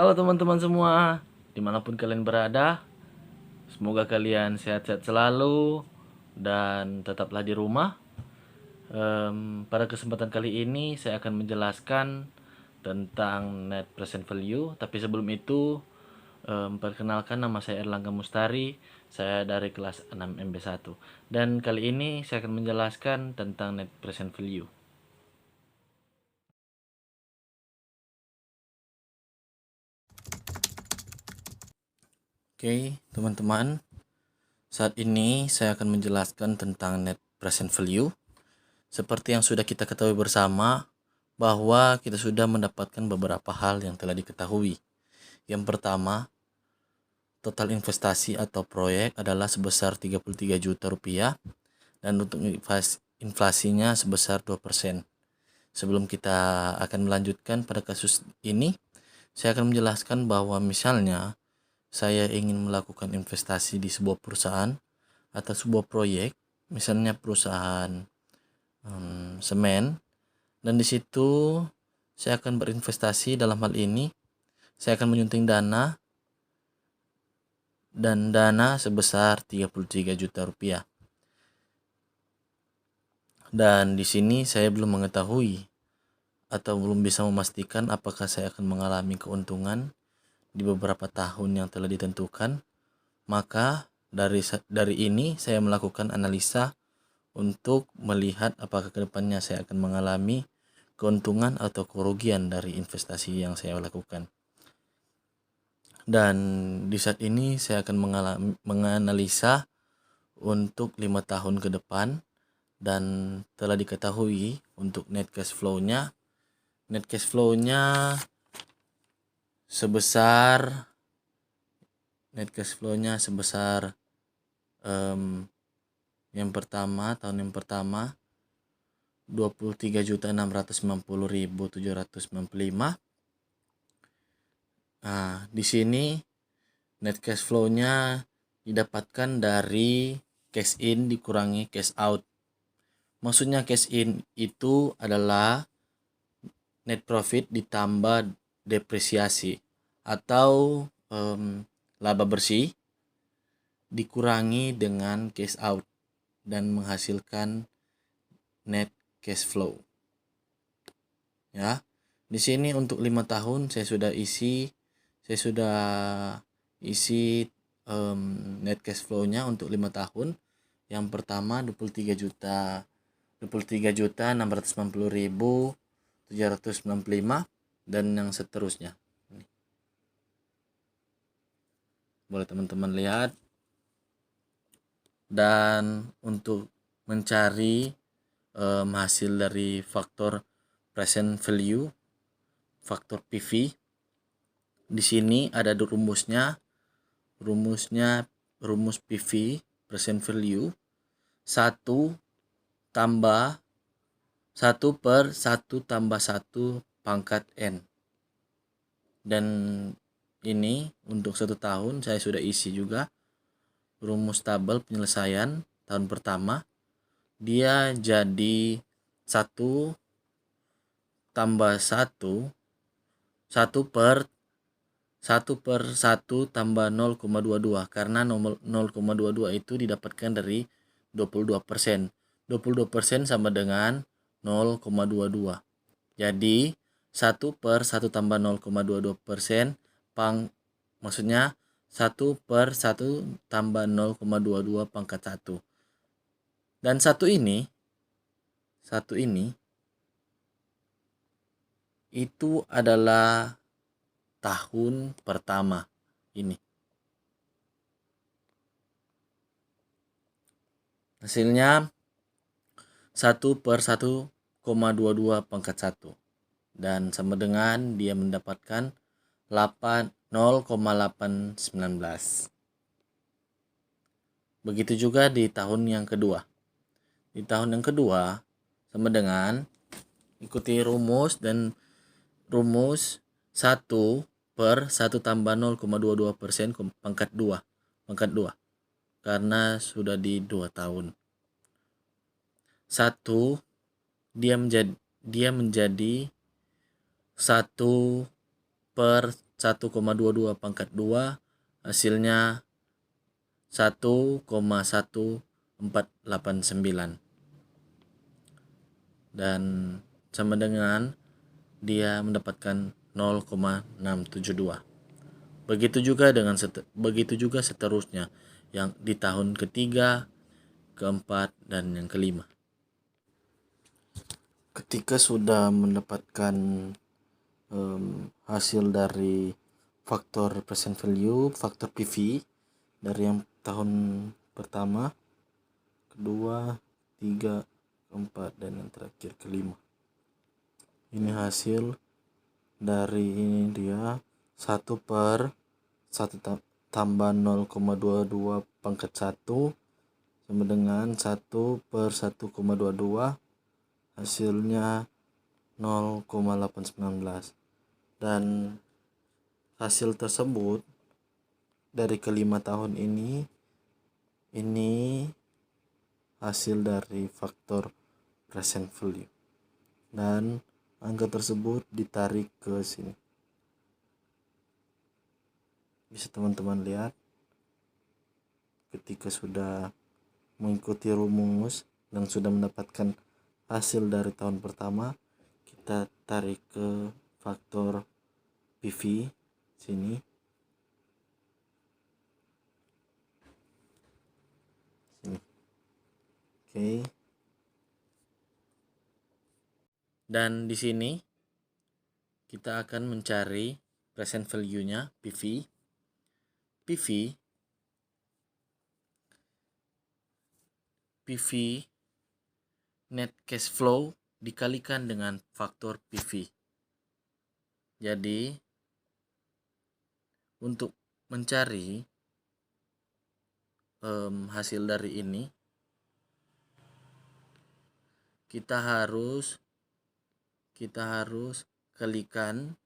Halo teman-teman semua, dimanapun kalian berada, semoga kalian sehat-sehat selalu dan tetaplah di rumah. Pada kesempatan kali ini saya akan menjelaskan tentang net present value. Tapi sebelum itu, perkenalkan, nama saya Erlangga Mustari, saya dari kelas 6 MB1. Dan kali ini saya akan menjelaskan tentang net present value. Oke, teman-teman. Saat ini saya akan menjelaskan tentang net present value. Seperti yang sudah kita ketahui bersama, bahwa kita sudah mendapatkan beberapa hal yang telah diketahui. Yang pertama, total investasi atau proyek adalah sebesar 33 juta rupiah dan untuk inflasinya sebesar 2%. Sebelum kita akan melanjutkan pada kasus ini, saya akan menjelaskan bahwa misalnya saya ingin melakukan investasi di sebuah perusahaan atau sebuah proyek, misalnya perusahaan semen, dan di situ saya akan berinvestasi. Dalam hal ini saya akan menyunting dana sebesar 33 juta rupiah. Dan di sini saya belum mengetahui atau belum bisa memastikan apakah saya akan mengalami keuntungan di beberapa tahun yang telah ditentukan. Maka dari ini saya melakukan analisa untuk melihat apakah kedepannya saya akan mengalami keuntungan atau kerugian dari investasi yang saya lakukan. Dan di saat ini saya akan menganalisa untuk 5 tahun ke depan, dan telah diketahui untuk net cash flow-nya sebesar yang pertama, tahun yang pertama 23.690.795. Nah, di sini net cash flow-nya didapatkan dari cash in dikurangi cash out. Maksudnya cash in itu adalah net profit ditambah depresiasi atau laba bersih dikurangi dengan cash out dan menghasilkan net cash flow. Ya. Di sini untuk 5 tahun saya sudah isi net cash flow-nya untuk 5 tahun. Yang pertama 23.690.795 dan yang seterusnya. Boleh teman-teman lihat. Dan untuk mencari hasil dari faktor present value, faktor PV, di sini ada rumusnya. Rumus PV present value 1 per 1 tambah 1 pangkat N. Dan ini untuk 1 tahun saya sudah isi juga rumus tabel penyelesaian tahun pertama. Dia jadi 1 tambah 1 per 1 tambah 0,22, karena 0,22 itu didapatkan dari 22%. 22% sama dengan 0,22. Jadi 1 per 1 tambah 0,22%, maksudnya 1 per 1 tambah 0,22 pangkat 1. Dan satu ini itu adalah tahun pertama ini. Hasilnya 1 per 1,22 pangkat 1. Dan sama dengan dia mendapatkan 0,819. Begitu juga di tahun yang kedua. Di tahun yang kedua sama dengan ikuti rumus 1 per 1 tambah 0,22% pangkat 2. Karena sudah di 2 tahun. 1 dia menjadi 1 per 1,22 pangkat 2 hasilnya 1,1489 dan sama dengan dia mendapatkan 0,672. Begitu juga seterusnya yang di tahun ketiga, keempat, dan yang kelima. Ketika sudah mendapatkan hasil dari faktor present value, faktor PV dari yang tahun pertama, kedua, tiga, keempat, dan yang terakhir kelima. Ini hasil dari ini dia 1/1 tambah 0,22 pangkat 1 sama dengan 1/1,22, hasilnya 0,819. Dan hasil tersebut dari kelima tahun ini hasil dari faktor present value, dan angka tersebut ditarik ke sini. Bisa teman-teman lihat ketika sudah mengikuti rumus dan sudah mendapatkan hasil dari tahun pertama, kita tarik ke faktor PV sini. Oke. Dan di sini kita akan mencari present value-nya PV. PV net cash flow dikalikan dengan faktor PV. Jadi untuk mencari hasil dari ini, kita harus kalikan.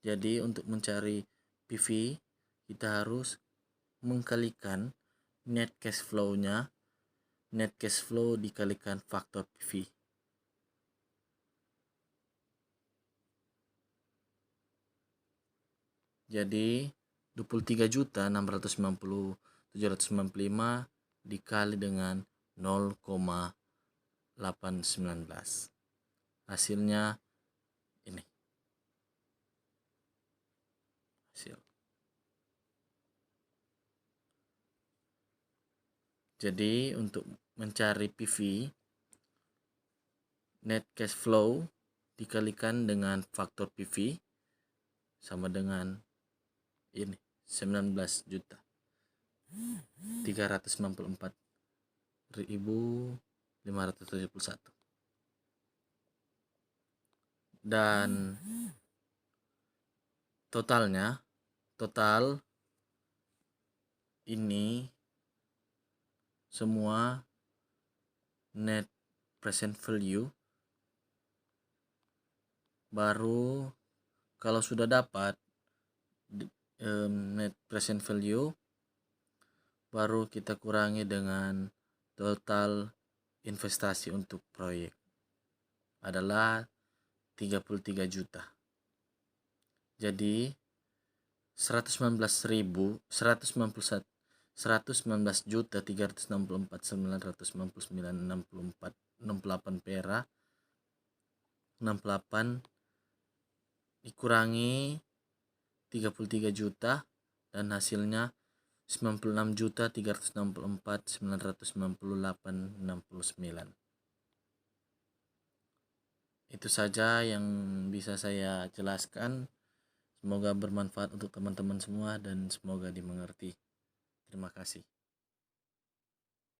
Jadi untuk mencari PV kita harus mengkalikan net cash flow-nya, net cash flow dikalikan faktor PV. Jadi 23.690.795 dikali dengan 0,819. Hasilnya ini. Jadi untuk mencari PV, net cash flow dikalikan dengan faktor PV sama dengan ini, 19.394.571. Dan total ini semua net present value. Baru kalau sudah dapat net present value, baru kita kurangi dengan total investasi untuk proyek adalah 33 juta. Jadi 119.364.999.68 pera 68 dikurangi 33 juta dan hasilnya 96.364.998.69. Itu saja yang bisa saya jelaskan. Semoga bermanfaat untuk teman-teman semua dan semoga dimengerti. Terima kasih.